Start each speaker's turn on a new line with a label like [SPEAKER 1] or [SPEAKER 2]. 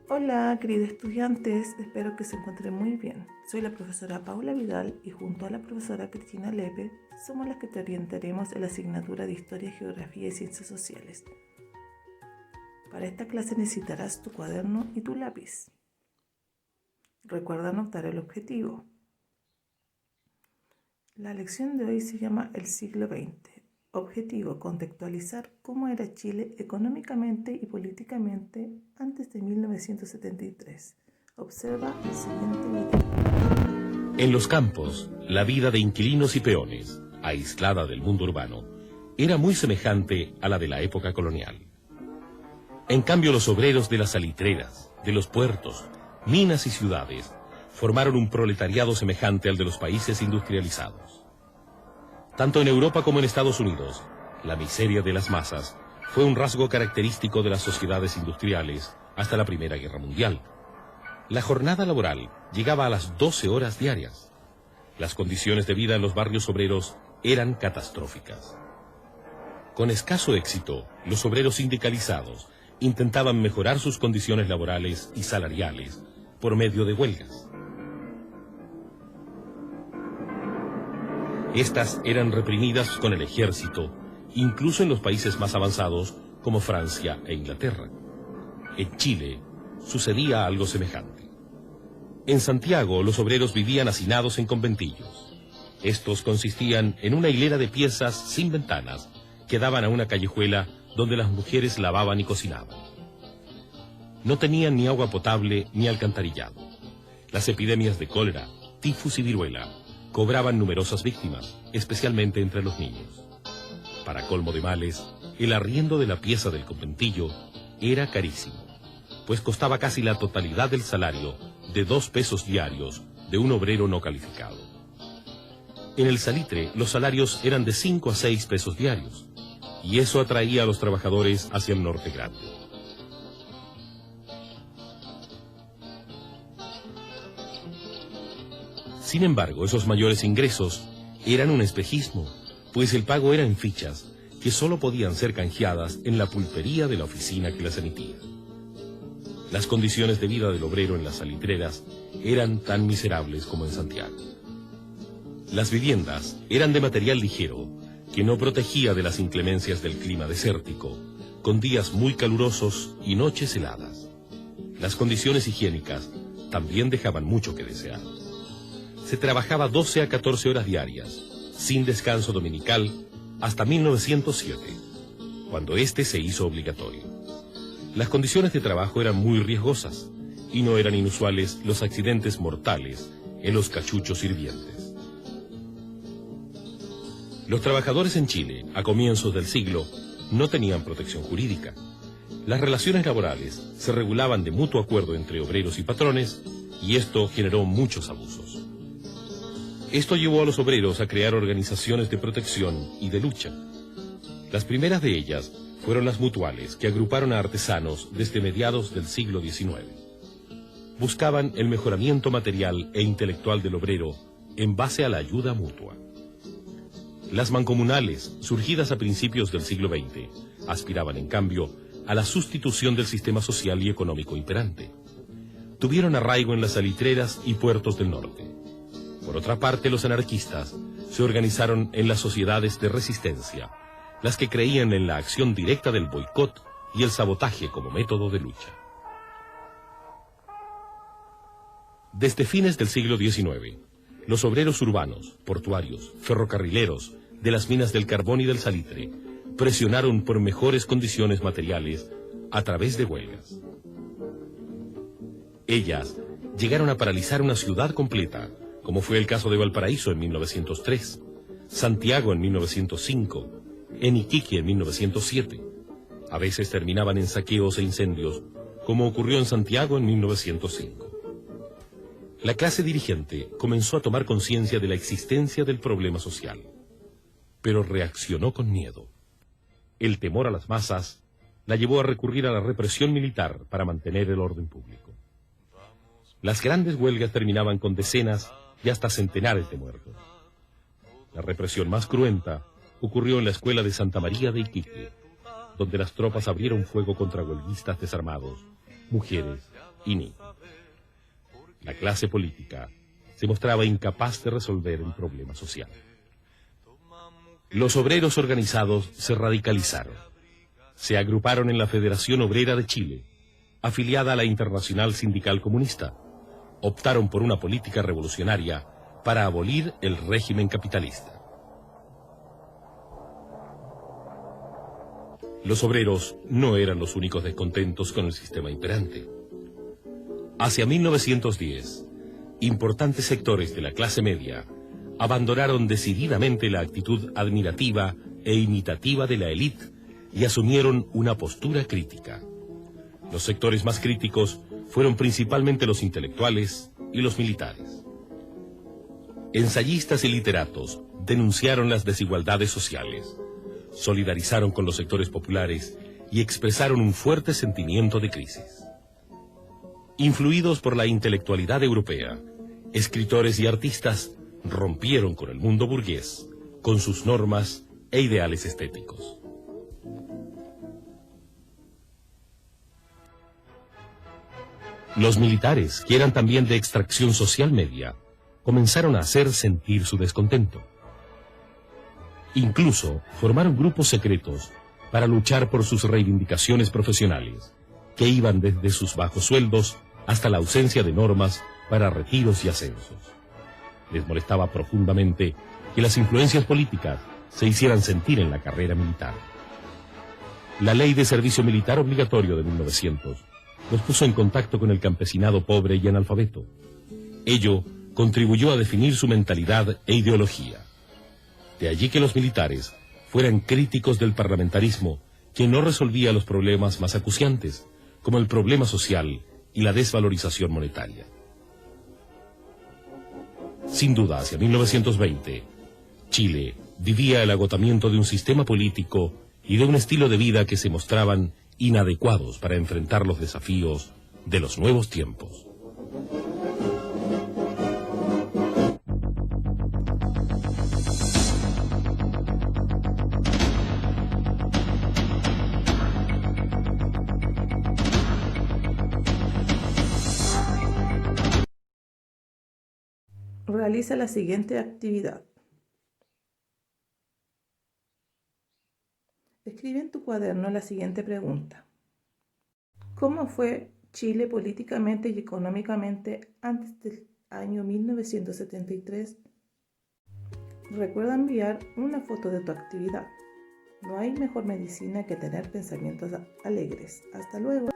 [SPEAKER 1] Hola, queridos estudiantes, espero que se encuentren muy bien. Soy la profesora Paula Vidal y junto a la profesora Cristina Lepe somos las que te orientaremos en la asignatura de Historia, Geografía y Ciencias Sociales. Para esta clase necesitarás tu cuaderno y tu lápiz. Recuerda anotar el objetivo. La lección de hoy se llama El siglo XX. Objetivo: contextualizar cómo era Chile económicamente y políticamente antes de 1973. Observa el siguiente video.
[SPEAKER 2] En los campos, la vida de inquilinos y peones, aislada del mundo urbano, era muy semejante a la de la época colonial. En cambio, los obreros de las salitreras, de los puertos, minas y ciudades, formaron un proletariado semejante al de los países industrializados. Tanto en Europa como en Estados Unidos, la miseria de las masas fue un rasgo característico de las sociedades industriales hasta la Primera Guerra Mundial. La jornada laboral llegaba a las 12 horas diarias. Las condiciones de vida en los barrios obreros eran catastróficas. Con escaso éxito, los obreros sindicalizados intentaban mejorar sus condiciones laborales y salariales por medio de huelgas. Estas eran reprimidas con el ejército, incluso en los países más avanzados como Francia e Inglaterra. En Chile sucedía algo semejante. En Santiago, los obreros vivían hacinados en conventillos. Estos consistían en una hilera de piezas sin ventanas que daban a una callejuela donde las mujeres lavaban y cocinaban. No tenían ni agua potable ni alcantarillado. Las epidemias de cólera, tifus y viruela cobraban numerosas víctimas, especialmente entre los niños. Para colmo de males, el arriendo de la pieza del conventillo era carísimo, pues costaba casi la totalidad del salario de 2 pesos diarios de un obrero no calificado. En el salitre, los salarios eran de 5 a 6 pesos diarios, y eso atraía a los trabajadores hacia el norte grande. Sin embargo, esos mayores ingresos eran un espejismo, pues el pago era en fichas que solo podían ser canjeadas en la pulpería de la oficina que las emitía. Las condiciones de vida del obrero en las salitreras eran tan miserables como en Santiago. Las viviendas eran de material ligero, que no protegía de las inclemencias del clima desértico, con días muy calurosos y noches heladas. Las condiciones higiénicas también dejaban mucho que desear. Se trabajaba 12 a 14 horas diarias, sin descanso dominical, hasta 1907, cuando este se hizo obligatorio. Las condiciones de trabajo eran muy riesgosas, y no eran inusuales los accidentes mortales en los cachuchos hirvientes. Los trabajadores en Chile, a comienzos del siglo, no tenían protección jurídica. Las relaciones laborales se regulaban de mutuo acuerdo entre obreros y patrones, y esto generó muchos abusos. Esto llevó a los obreros a crear organizaciones de protección y de lucha. Las primeras de ellas fueron las mutuales, que agruparon a artesanos desde mediados del siglo XIX. Buscaban el mejoramiento material e intelectual del obrero en base a la ayuda mutua. Las mancomunales, surgidas a principios del siglo XX, aspiraban en cambio a la sustitución del sistema social y económico imperante. Tuvieron arraigo en las salitreras y puertos del norte. Por otra parte, los anarquistas se organizaron en las sociedades de resistencia, las que creían en la acción directa del boicot y el sabotaje como método de lucha. Desde fines del siglo XIX, los obreros urbanos, portuarios, ferrocarrileros, de las minas del carbón y del salitre, presionaron por mejores condiciones materiales a través de huelgas. Ellas llegaron a paralizar una ciudad completa, como fue el caso de Valparaíso en 1903, Santiago en 1905, en Iquique en 1907. A veces terminaban en saqueos e incendios, como ocurrió en Santiago en 1905. La clase dirigente comenzó a tomar conciencia de la existencia del problema social, pero reaccionó con miedo. El temor a las masas la llevó a recurrir a la represión militar para mantener el orden público. Las grandes huelgas terminaban con decenas y hasta centenares de muertos. La represión más cruenta ocurrió en la escuela de Santa María de Iquique, donde las tropas abrieron fuego contra huelguistas desarmados, mujeres INI. La clase política se mostraba incapaz de resolver el problema social. Los obreros organizados se radicalizaron. Se agruparon en la Federación Obrera de Chile, afiliada a la Internacional Sindical Comunista. Optaron por una política revolucionaria para abolir el régimen capitalista. Los obreros no eran los únicos descontentos con el sistema imperante. Hacia 1910, importantes sectores de la clase media abandonaron decididamente la actitud admirativa e imitativa de la élite y asumieron una postura crítica. Los sectores más críticos fueron principalmente los intelectuales y los militares. Ensayistas y literatos denunciaron las desigualdades sociales, solidarizaron con los sectores populares y expresaron un fuerte sentimiento de crisis. Influidos por la intelectualidad europea, escritores y artistas rompieron con el mundo burgués, con sus normas e ideales estéticos. Los militares, que eran también de extracción social media, comenzaron a hacer sentir su descontento. Incluso formaron grupos secretos para luchar por sus reivindicaciones profesionales, que iban desde sus bajos sueldos hasta la ausencia de normas para retiros y ascensos. Les molestaba profundamente que las influencias políticas se hicieran sentir en la carrera militar. La Ley de Servicio Militar Obligatorio de 1900 los puso en contacto con el campesinado pobre y analfabeto. Ello contribuyó a definir su mentalidad e ideología. De allí que los militares fueran críticos del parlamentarismo, que no resolvía los problemas más acuciantes, como el problema social y la desvalorización monetaria. Sin duda, hacia 1920, Chile vivía el agotamiento de un sistema político y de un estilo de vida que se mostraban inadecuados para enfrentar los desafíos de los nuevos tiempos.
[SPEAKER 1] Realiza la siguiente actividad. Escribe en tu cuaderno la siguiente pregunta. ¿Cómo fue Chile políticamente y económicamente antes del año 1973? Recuerda enviar una foto de tu actividad. No hay mejor medicina que tener pensamientos alegres. Hasta luego.